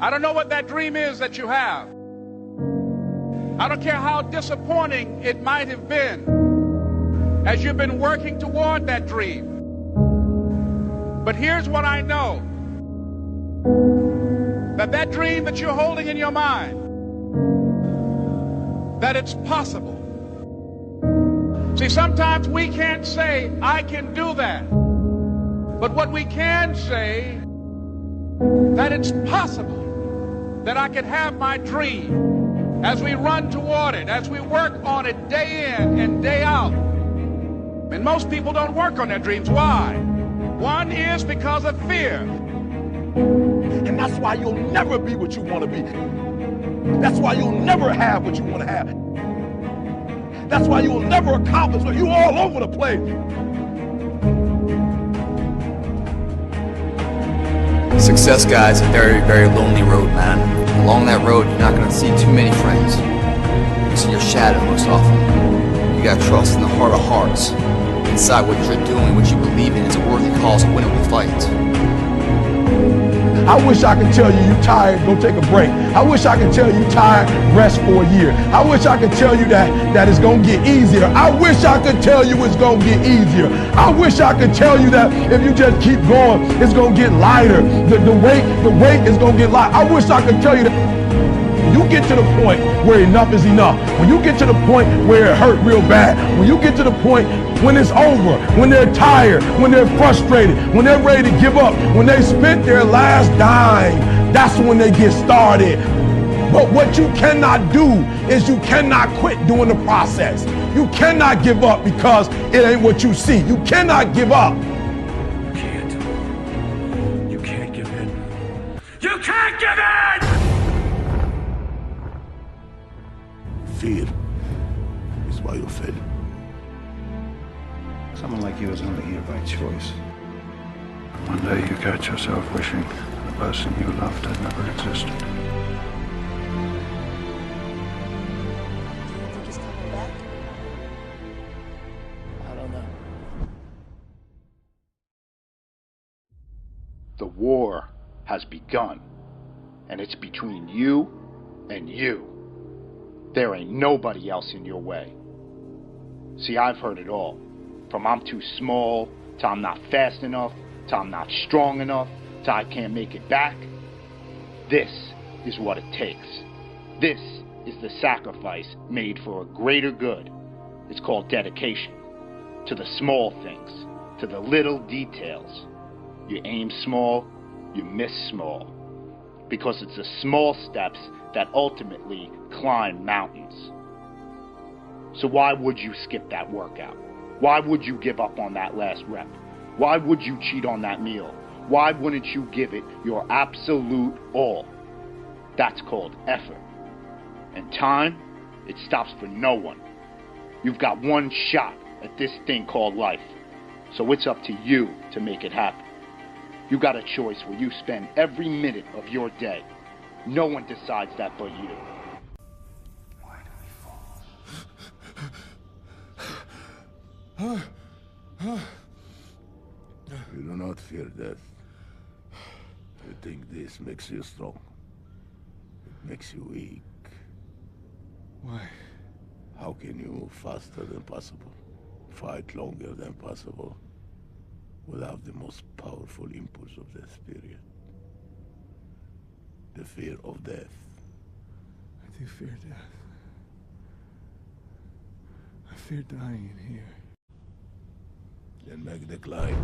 I don't know what that dream is that you have. I don't care how disappointing it might have been as you've been working toward that dream. But here's what I know. That dream that you're holding in your mind, that it's possible. See, sometimes we can't say, I can do that. But what we can say, that it's possible that I can have my dream as we run toward it, as we work on it day in and day out. And most people don't work on their dreams. Why? One is because of fear. And that's why you'll never be what you want to be. That's why you'll never have what you want to have. That's why you'll never accomplish what you're all over the place. Success, guys, a very, very lonely road, man. Along that road, you're not going to see too many friends. You see your shadow most often. You got to trust in the heart of hearts. Inside what you're doing, what you believe in, is a worthy cause, a winnable fight. I wish I could tell you you're tired, go take a break. I wish I could tell you you're tired, rest for a year. I wish I could tell you that it's going to get easier. I wish I could tell you it's going to get easier. I wish I could tell you that if you just keep going, it's going to get lighter. The weight is going to get lighter. I wish I could tell you that. When you get to the point where enough is enough, when you get to the point where it hurt real bad, when you get to the point when it's over, when they're tired, when they're frustrated, when they're ready to give up, when they spent their last dime, that's when they get started. But what you cannot do is you cannot quit doing the process. You cannot give up because it ain't what you see. You cannot give up. You can't. You can't give in. You can't give in! Fear is why you fail. Someone like you is only here by choice. One day you catch yourself wishing the person you loved had never existed. Do you think he's coming back? I don't know. The war has begun, and it's between you and you. There ain't nobody else in your way. See, I've heard it all. From I'm too small, to I'm not fast enough, to I'm not strong enough, to I can't make it back. This is what it takes. This is the sacrifice made for a greater good. It's called dedication. To the small things, to the little details. You aim small, you miss small. Because it's the small steps that ultimately climb mountains. So why would you skip that workout? Why would you give up on that last rep? Why would you cheat on that meal? Why wouldn't you give it your absolute all? That's called effort. And time, it stops for no one. You've got one shot at this thing called life. So it's up to you to make it happen. You got a choice where you spend every minute of your day. No one decides that but you. Why do we fall? You do not fear death. You think this makes you strong. It makes you weak. Why? How can you move faster than possible? Fight longer than possible? Without the most powerful impulse of the spirit. The fear of death. I do fear death. I fear dying in here. Then make the climb.